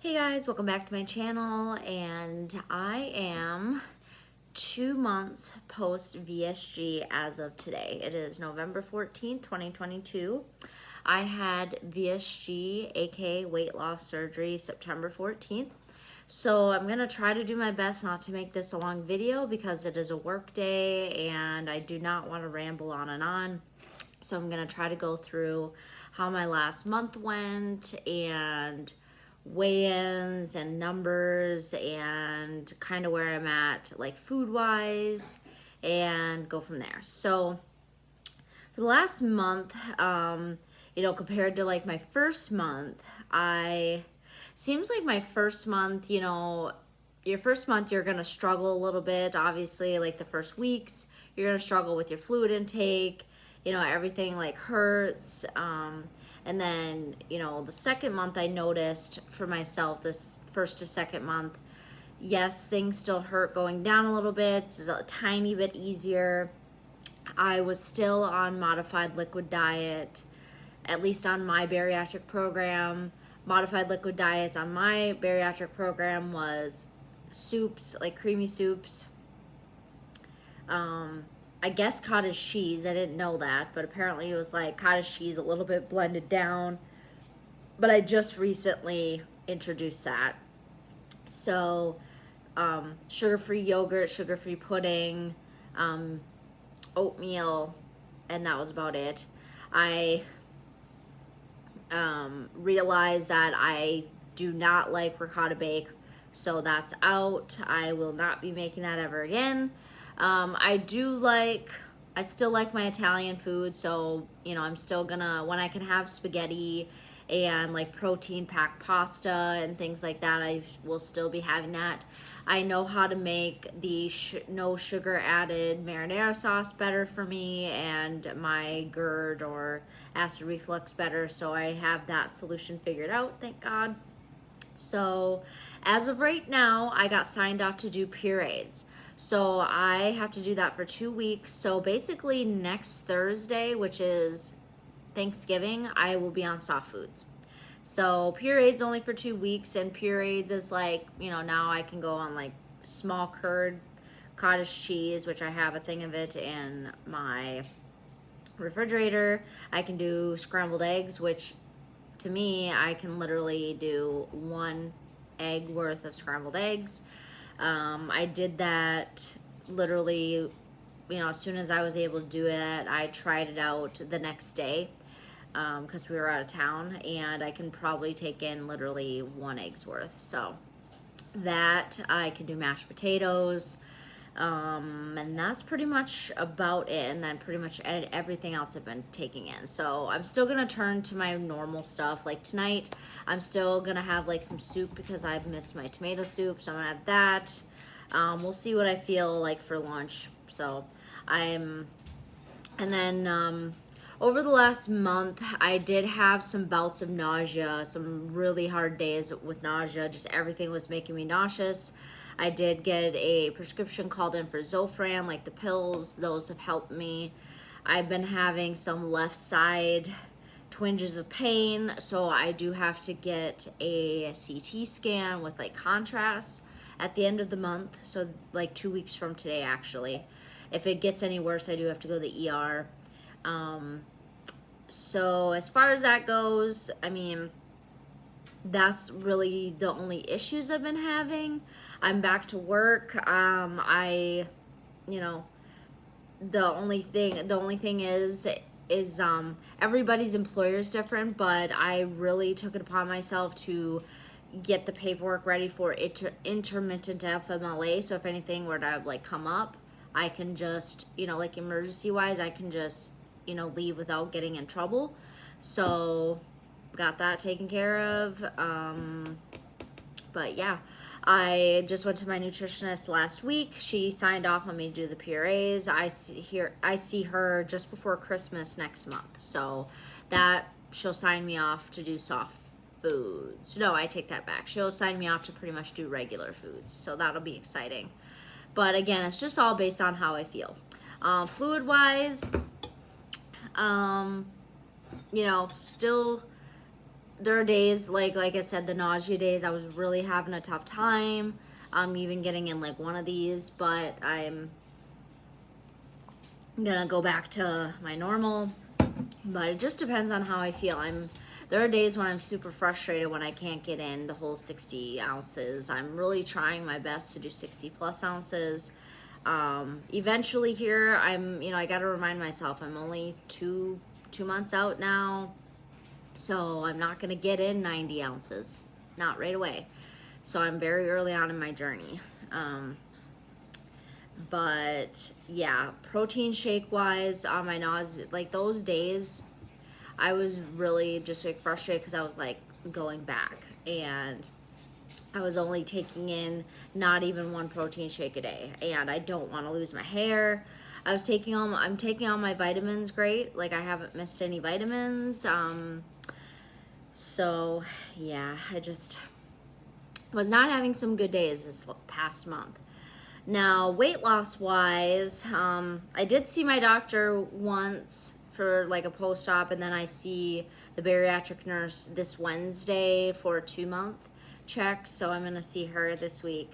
Hey guys, welcome back to my channel, and I am 2 months post VSG as of today. It is November 14th, 2022. I had VSG, aka weight loss surgery, September 14th. So I'm going to try to do my best not to make this a long video because it is a work day and I do not want to ramble on and on. So I'm going to try to go through how my last month went and weigh-ins and numbers and kind of where I'm at like food-wise and go from there. So for the last month, compared to like my first month, seems like my first month, your first month you're gonna struggle a little bit. Obviously, like the first weeks, you're gonna struggle with your fluid intake. Everything like hurts. And then, the second month I noticed for myself, this first to second month, yes, things still hurt going down a little bit. It's a tiny bit easier. I was still on modified liquid diet, at least on my bariatric program. Modified liquid diets on my bariatric program was soups, like creamy soups. I guess cottage cheese. I didn't know that, but apparently it was like cottage cheese a little bit blended down. But I just recently introduced that. So, sugar-free yogurt, sugar-free pudding, oatmeal, and that was about it. I realized that I do not like ricotta bake, so that's out. I will not be making that ever again. I still like my Italian food, so, I'm still gonna, when I can have spaghetti and like protein packed pasta and things like that, I will still be having that. I know how to make the no sugar added marinara sauce better for me and my GERD or acid reflux better, so I have that solution figured out, thank God. So as of right now, I got signed off to do purees. So I have to do that for 2 weeks. So basically next Thursday, which is Thanksgiving, I will be on soft foods. So purees only for 2 weeks, and purees is like, now I can go on like small curd cottage cheese, which I have a thing of it in my refrigerator. I can do scrambled eggs, which to me, I can literally do 1 egg worth of scrambled eggs. I did that literally, as soon as I was able to do it, I tried it out the next day because we were out of town, and I can probably take in literally 1 egg's worth. So that, I can do mashed potatoes. And that's pretty much about it, and then pretty much everything else I've been taking in. So I'm still gonna turn to my normal stuff. Like tonight, I'm still gonna have like some soup because I've missed my tomato soup, so I'm gonna have that. We'll see what I feel like for lunch. So over the last month, I did have some bouts of nausea, some really hard days with nausea. Just everything was making me nauseous. I did get a prescription called in for Zofran, like the pills. Those have helped me. I've been having some left side twinges of pain, so I do have to get a CT scan with like contrast at the end of the month. So like 2 weeks from today, actually. If it gets any worse, I do have to go to the ER. So as far as that goes, that's really the only issues I've been having. I'm back to work. The only thing is everybody's employer is different, but I really took it upon myself to get the paperwork ready for intermittent FMLA. So if anything were to like come up, I can just, like emergency wise, I can just, leave without getting in trouble. So got that taken care of. But yeah, I just went to my nutritionist last week. She signed off on me to do the purees. I see her just before Christmas next month. So that she'll sign me off to do soft foods. No, I take that back. She'll sign me off to pretty much do regular foods. So that'll be exciting. But again, it's just all based on how I feel. Fluid wise, still there are days, like I said, the nausea days, I was really having a tough time even getting in like one of these, but I'm gonna go back to my normal. But it just depends on how I feel. There are days when I'm super frustrated when I can't get in the whole 60 ounces. I'm really trying my best to do 60 plus ounces. Eventually here, I got to remind myself I'm only two months out now, so I'm not going to get in 90 ounces, not right away. So I'm very early on in my journey. But yeah, protein shake wise, on my nausea, like those days, I was really just like frustrated because I was like going back, and I was only taking in not even one protein shake a day, and I don't want to lose my hair. I'm taking all my vitamins great. Like I haven't missed any vitamins. So yeah, I just was not having some good days this past month. Now, weight loss wise, I did see my doctor once for like a post-op, and then I see the bariatric nurse this Wednesday for a 2-month check, so I'm gonna see her this week.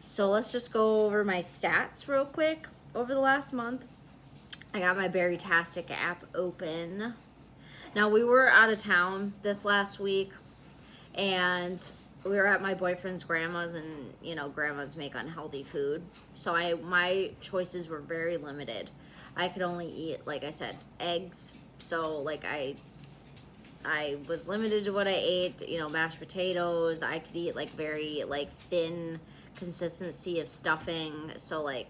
So let's just go over my stats real quick over the last month. I got my Baritastic app open. Now, we were out of town this last week, and we were at my boyfriend's grandma's, and grandmas make unhealthy food, so my choices were very limited. I could only eat, like I said, eggs. So like I was limited to what I ate. Mashed potatoes. I could eat like very like thin consistency of stuffing. So like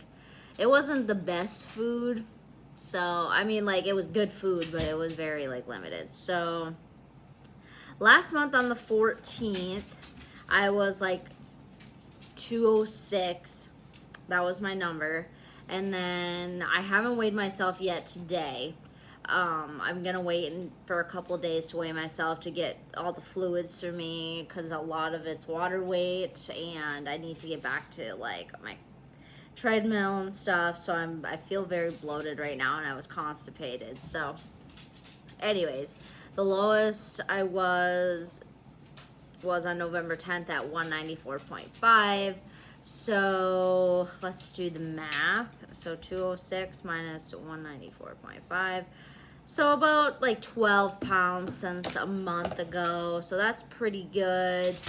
it wasn't the best food. So I mean, like, it was good food, but it was very like limited. So last month on the 14th, I was like 206. That was my number. And then I haven't weighed myself yet today. I'm gonna wait for a couple of days to weigh myself to get all the fluids through me, because a lot of it's water weight, and I need to get back to like my treadmill and stuff. So I feel very bloated right now, and I was constipated. So anyways, the lowest I was on November 10th at 194.5. So let's do the math. So 206 minus 194.5. So about like 12 pounds since a month ago. So that's pretty good.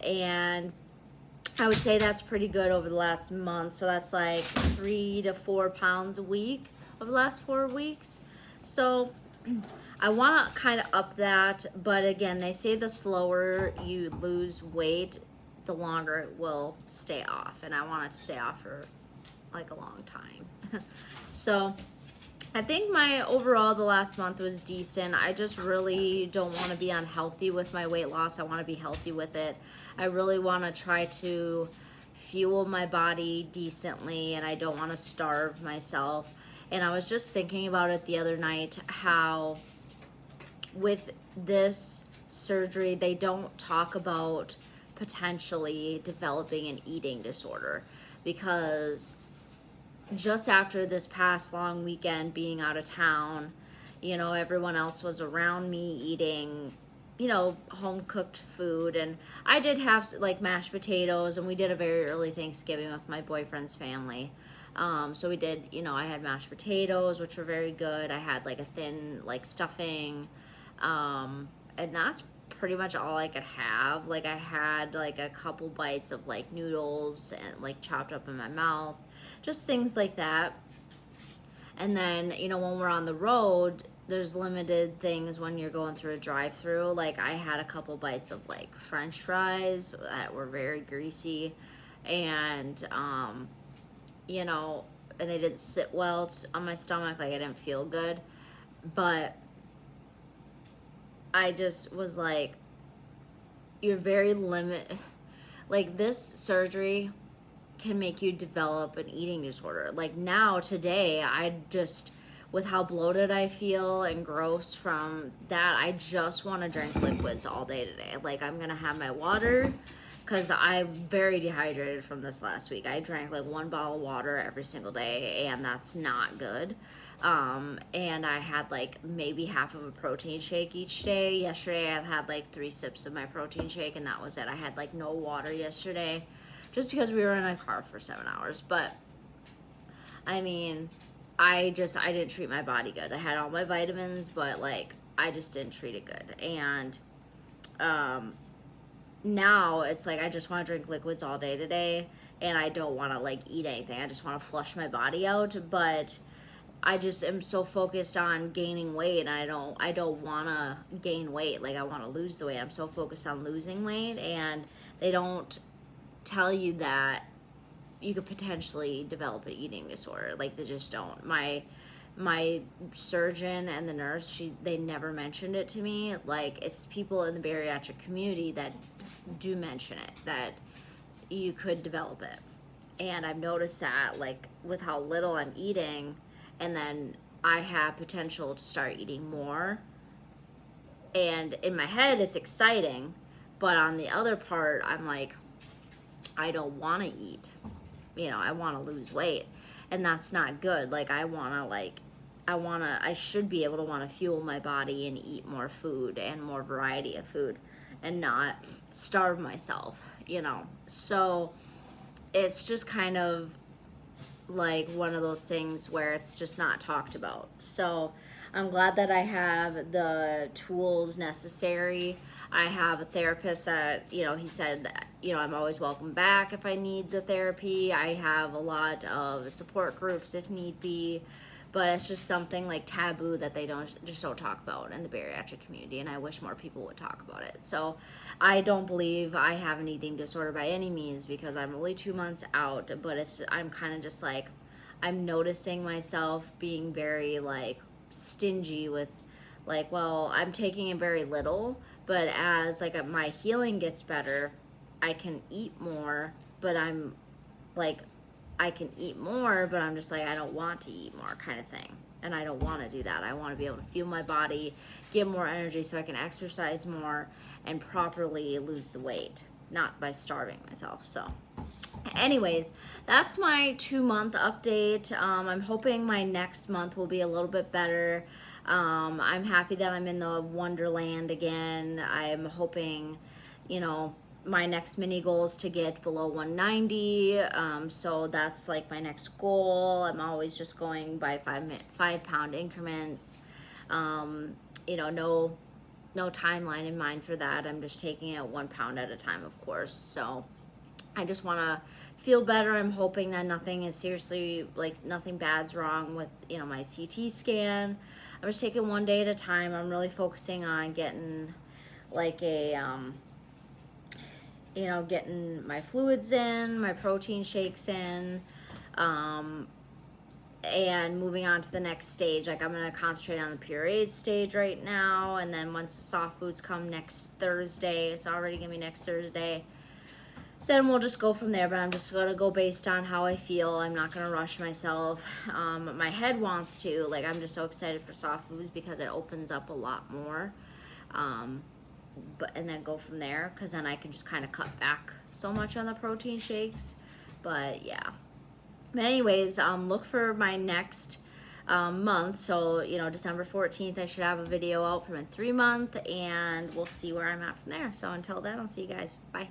And I would say that's pretty good over the last month. So that's like 3 to 4 pounds a week over the last 4 weeks. So I want to kind of up that. But again, they say the slower you lose weight, the longer it will stay off, and I want it to stay off for like a long time. So I think my overall the last month was decent. I just really don't want to be unhealthy with my weight loss. I want to be healthy with it. I really want to try to fuel my body decently, and I don't want to starve myself. And I was just thinking about it the other night, how with this surgery they don't talk about potentially developing an eating disorder, because just after this past long weekend being out of town, everyone else was around me eating, home cooked food, and I did have like mashed potatoes, and we did a very early Thanksgiving with my boyfriend's family. So we did, I had mashed potatoes, which were very good. I had like a thin like stuffing, and that's pretty much all I could have. Like I had like a couple bites of like noodles and like chopped up in my mouth, just things like that. And then when we're on the road, there's limited things when you're going through a drive-through. Like I had a couple bites of like French fries that were very greasy, and and they didn't sit well on my stomach. Like I didn't feel good, but I just was like, you're very like this surgery can make you develop an eating disorder. Like now, today, with how bloated I feel and gross from that, I just want to drink liquids all day today. Like I'm going to have my water, because I'm very dehydrated from this last week. I drank like 1 bottle of water every single day, and that's not good. And I had like maybe half of a protein shake each day. Yesterday I had like 3 sips of my protein shake, and that was it. I had like no water yesterday just because we were in a car for 7 hours. But I mean, I didn't treat my body good. I had all my vitamins, but like I just didn't treat it good. And now it's like I just want to drink liquids all day today, and I don't want to like eat anything. I just want to flush my body out, but I just am so focused on gaining weight, and I don't want to gain weight. Like I want to lose the weight. I'm so focused on losing weight, and they don't tell you that you could potentially develop an eating disorder. Like they just don't. My surgeon and the nurse, they never mentioned it to me. Like it's people in the bariatric community that do mention it, that you could develop it. And I've noticed that like with how little I'm eating, and then I have potential to start eating more. And in my head it's exciting, but on the other part I'm like, I don't want to eat. I want to lose weight, and that's not good. Like I should be able to want to fuel my body and eat more food and more variety of food and not starve myself. So it's just kind of like one of those things where it's just not talked about. So I'm glad that I have the tools necessary. I have a therapist that, he said, I'm always welcome back if I need the therapy. I have a lot of support groups if need be, but it's just something like taboo that they don't talk about in the bariatric community, and I wish more people would talk about it. So I don't believe I have an eating disorder by any means, because I'm only 2 months out, but I'm kind of just like, I'm noticing myself being very like stingy with like, well, I'm taking in very little, but as like my healing gets better, I can eat more, but I'm like, I can eat more, but I'm just like, I don't want to eat more kind of thing. And I don't want to do that. I want to be able to fuel my body, get more energy so I can exercise more and properly lose the weight, not by starving myself. So anyways, that's my 2-month update. I'm hoping my next month will be a little bit better. I'm happy that I'm in the Wonderland again. I'm hoping, my next mini goal is to get below 190. So that's like my next goal. I'm always just going by 5 pound increments. No timeline in mind for that. I'm just taking it 1 pound at a time, of course. So I just want to feel better. I'm hoping that nothing is seriously, like nothing bad's wrong with, my CT scan. I'm just taking one day at a time. I'm really focusing on getting like getting my fluids in, my protein shakes in, and moving on to the next stage. Like I'm going to concentrate on the purees stage right now, and then once the soft foods come next Thursday, it's already going to be next Thursday, then we'll just go from there. But I'm just going to go based on how I feel. I'm not going to rush myself. My head wants to. Like I'm just so excited for soft foods because it opens up a lot more. And then go from there, because then I can just kind of cut back so much on the protein shakes. But yeah. But anyways, look for my next month. So, December 14th, I should have a video out from a 3-month, and we'll see where I'm at from there. So until then, I'll see you guys. Bye.